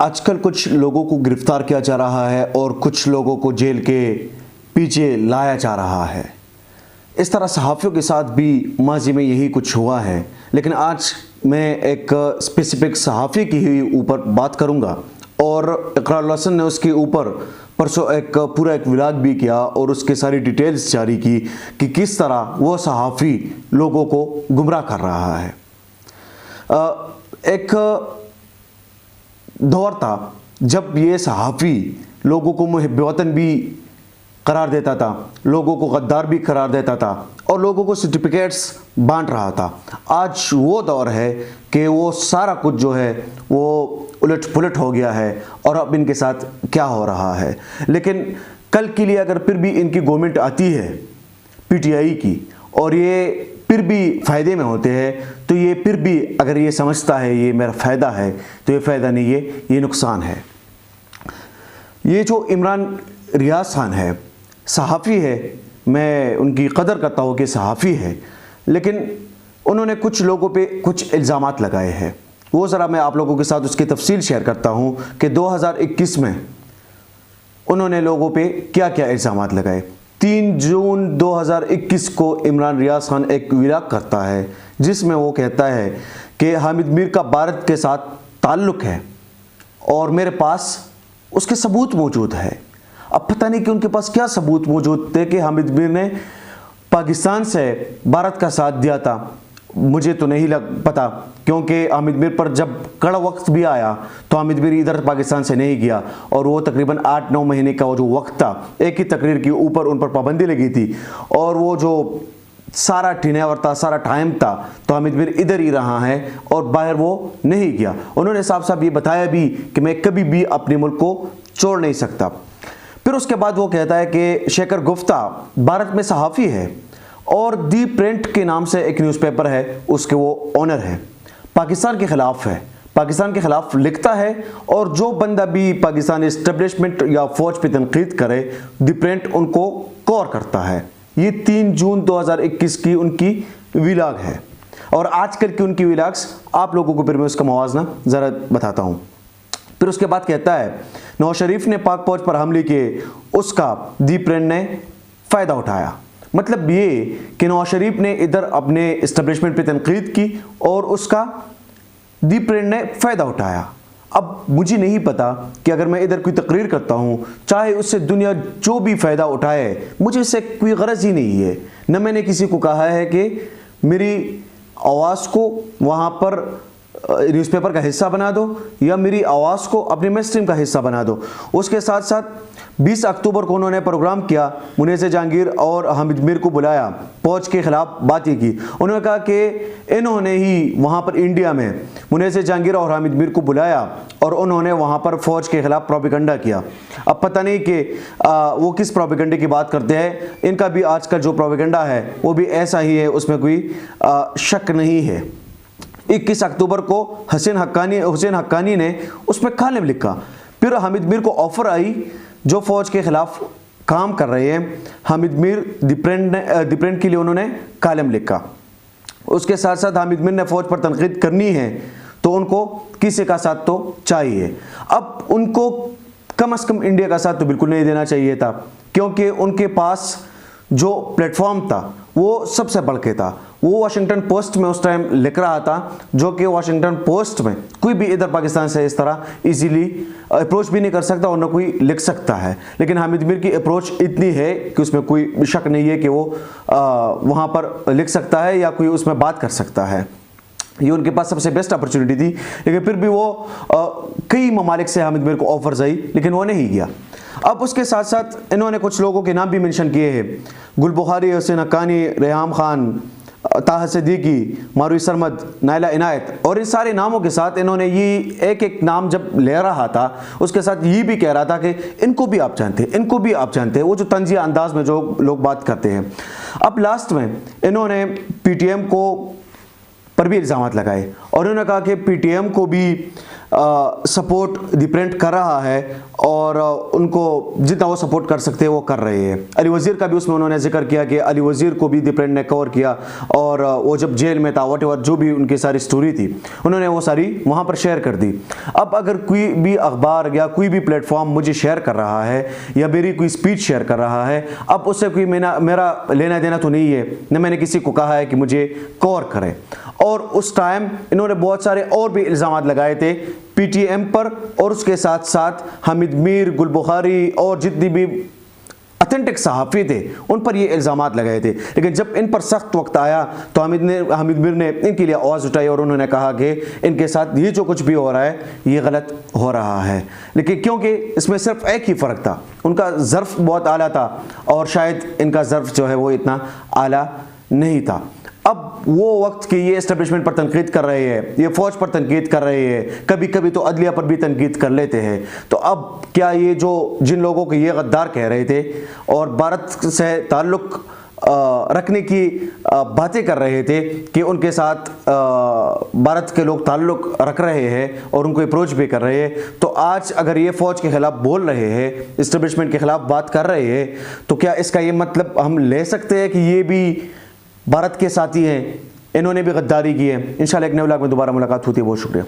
आजकल कुछ लोगों को गिरफ्तार किया जा रहा है और कुछ लोगों को जेल के पीछे लाया जा रहा है। इस तरह सहाफ़ियों के साथ भी माजी में यही कुछ हुआ है, लेकिन आज मैं एक स्पेसिफिक सहाफ़ी की ही ऊपर बात करूंगा। और इकरार लहसन ने उसके ऊपर परसों एक पूरा व्लॉग भी किया और उसके सारी डिटेल्स जारी की कि किस तरह वो सहाफ़ी लोगों को गुमराह कर रहा है। एक दौर था जब ये सहाफ़ी लोगों को मुहिब वतन भी करार देता था, लोगों को गद्दार भी करार देता था और लोगों को सर्टिफिकेट्स बांट रहा था। आज वो दौर है कि वो सारा कुछ जो है वो उलट पुलट हो गया है और अब इनके साथ क्या हो रहा है। लेकिन कल के लिए अगर फिर भी इनकी गवर्नमेंट आती है पीटीआई की और ये फिर भी फ़ायदे में होते हैं, तो ये फिर भी अगर ये समझता है ये मेरा फ़ायदा है, तो ये फ़ायदा नहीं है, ये नुकसान है। ये जो इमरान रियाज खान है, सहाफ़ी है, मैं उनकी कदर करता हूँ कि सहाफ़ी है, लेकिन उन्होंने कुछ लोगों पे कुछ इल्ज़ामात लगाए हैं। वो ज़रा मैं आप लोगों के साथ उसकी तफसील शेयर करता हूँ कि 2021 में उन्होंने लोगों पे क्या क्या इल्ज़ामात लगाए। 3 जून 2021 को इमरान रियाज खान एक व्लॉग करता है जिसमें वो कहता है कि हामिद मीर का भारत के साथ ताल्लुक़ है और मेरे पास उसके सबूत मौजूद है। अब पता नहीं कि उनके पास क्या सबूत मौजूद थे कि हामिद मीर ने पाकिस्तान से भारत का साथ दिया था। मुझे तो नहीं पता, क्योंकि हामिद मीर पर जब कड़ा वक्त भी आया तो हामिद मीर इधर पाकिस्तान से नहीं गया और वो तकरीबन 8-9 महीने का वो जो वक्त था, एक ही तकरीर के ऊपर उन पर पाबंदी लगी थी और वो जो सारा टिनेवर था, सारा टाइम था, तो हामिद मीर इधर ही रहा है और बाहर वो नहीं गया। उन्होंने साफ साफ ये बताया भी कि मैं कभी भी अपने मुल्क को छोड़ नहीं सकता। फिर उसके बाद वो कहता है कि शेखर गुफ्ता भारत में सहाफ़ी है और दी प्रिंट के नाम से एक न्यूज़पेपर है, उसके वो ओनर है, पाकिस्तान के ख़िलाफ़ है, पाकिस्तान के ख़िलाफ़ लिखता है और जो बंदा भी पाकिस्तानी इस्टेब्लिशमेंट या फ़ौज पे तनकीद करे, दी प्रिंट उनको कवर करता है। ये 3 जून 2021 की उनकी व्लॉग है और आजकल की उनकी व्लॉग्स आप लोगों को फिर मैं उसका मवाजना ज़रा बताता हूँ। फिर उसके बाद कहता है नवाज शरीफ ने पाक फौज पर हमले किए, उसका दी प्रिंट ने फ़ायदा उठाया। मतलब ये कि नवाज शरीफ ने इधर अपने इस्टेब्लिशमेंट पे तनकीद की और उसका दी प्रिंट ने फ़ायदा उठाया। अब मुझे नहीं पता कि अगर मैं इधर कोई तकरीर करता हूँ, चाहे उससे दुनिया जो भी फ़ायदा उठाए, मुझे इससे कोई गरज ही नहीं है। न मैंने किसी को कहा है कि मेरी आवाज़ को वहाँ पर न्यूज़पेपर का हिस्सा बना दो या मेरी आवाज़ को अपने मेन स्ट्रीम का हिस्सा बना दो। उसके साथ साथ 20 अक्टूबर को उन्होंने प्रोग्राम किया, मुनीर जहांगीर और हामिद मीर को बुलाया, फौज के ख़िलाफ़ बातें की। उन्होंने कहा कि इन्होंने ही वहाँ पर इंडिया में मुनीर जहांगीर और हामिद मीर को बुलाया और उन्होंने वहाँ पर फ़ौज के ख़िलाफ़ प्रोपेगेंडा किया। अब पता नहीं कि वो किस प्रोपेगेंडे की बात करते हैं। इनका भी आज का जो प्रोपेगेंडा है वो भी ऐसा ही है, उसमें कोई शक नहीं है। 21 अक्टूबर को हुसैन हक्कानी ने उसमें कालिम लिखा। फिर हामिद मीर को ऑफ़र आई जो फ़ौज के ख़िलाफ़ काम कर रहे हैं, हामिद मीर दी प्रिंट के लिए उन्होंने कालिम लिखा। उसके साथ साथ हामिद मीर ने फ़ौज पर तनकीद करनी है तो उनको किसी का साथ तो चाहिए। अब उनको कम से कम इंडिया का साथ तो बिल्कुल नहीं देना चाहिए था, क्योंकि उनके पास जो प्लेटफॉर्म था वो सबसे बढ़ के था। वो वाशिंगटन पोस्ट में उस टाइम लिख रहा था, जो कि वाशिंगटन पोस्ट में कोई भी इधर पाकिस्तान से इस तरह इजीली अप्रोच भी नहीं कर सकता और न कोई लिख सकता है। लेकिन हामिद मीर की अप्रोच इतनी है कि उसमें कोई शक नहीं है कि वो वहाँ पर लिख सकता है या कोई उसमें बात कर सकता है। ये उनके पास सबसे बेस्ट अपॉर्चुनिटी थी, लेकिन फिर भी वो कई ममालिक से हामिद मीर को ऑफर्स आई, लेकिन वो नहीं गया। अब उसके साथ साथ इन्होंने कुछ लोगों के नाम भी मेंशन किए हैं, गुल बुखारी, हुसैन हक्कानी, रेहाम खान, ताहा सिद्दीकी, मारूई सरमद, नाइला इनायत, और इन सारे नामों के साथ इन्होंने ये एक नाम जब ले रहा था उसके साथ ये भी कह रहा था कि इनको भी आप जानते हैं, इनको भी आप जानते हैं, वो जो तंजिया अंदाज में जो लोग बात करते हैं। अब लास्ट में इन्होंने पीटीएम को पर भी इल्ज़ामात लगाए और उन्होंने कहा कि पीटीएम को भी सपोर्ट डिपेंड कर रहा है और उनको जितना वो सपोर्ट कर सकते हैं वो कर रहे हैं। अली वज़ीर का भी उसमें उन्होंने जिक्र किया कि अली वज़ीर को भी डिपेंड ने कवर किया और वो जब जेल में था वट जो भी उनकी सारी स्टोरी थी उन्होंने वो सारी वहाँ पर शेयर कर दी। अब अगर कोई भी अखबार या कोई भी प्लेटफॉर्म मुझे शेयर कर रहा है या मेरी कोई स्पीच शेयर कर रहा है, अब उससे कोई मेरा लेना देना तो नहीं है, न मैंने किसी को कहा है कि मुझे कवर करें। और उस टाइम इन्होंने बहुत सारे और भी इल्ज़ामात लगाए थे पीटीएम पर और उसके साथ साथ हामिद मीर, गुल बुखारी और जितनी भी ऑथेंटिक सहाफ़ी थे उन पर ये इल्ज़ामात लगाए थे। लेकिन जब इन पर सख्त वक्त आया तो हामिद मीर ने इनके लिए आवाज़ उठाई और उन्होंने कहा कि इनके साथ ये जो कुछ भी हो रहा है ये गलत हो रहा है। लेकिन क्योंकि इसमें सिर्फ एक ही फ़र्क था, उनका ज़र्फ़ बहुत आला था और शायद इनका ज़र्फ़ जो है वो इतना आला नहीं था। अब वो वक्त कि ये इस्टेब्लिशमेंट पर तनकीद कर रहे हैं, ये फ़ौज पर तनकीद कर रहे हैं, कभी कभी तो अदलिया पर भी तनकीद कर लेते हैं। तो अब क्या ये जो जिन लोगों को ये गद्दार कह रहे थे और भारत से ताल्लुक़ रखने की बातें कर रहे थे कि उनके साथ भारत के लोग ताल्लुक़ रख रहे हैं और उनको अप्रोच भी कर रहे हैं, तो आज अगर ये फ़ौज के ख़िलाफ़ बोल रहे हैं, इस्टेब्लिशमेंट के ख़िलाफ़ बात कर रहे हैं, तो क्या इसका ये मतलब हम ले सकते हैं कि ये भी भारत के साथी हैं, इन्होंने भी गद्दारी की है। इंशाल्लाह एक नए व्लॉग में दोबारा मुलाकात होती है। बहुत शुक्रिया।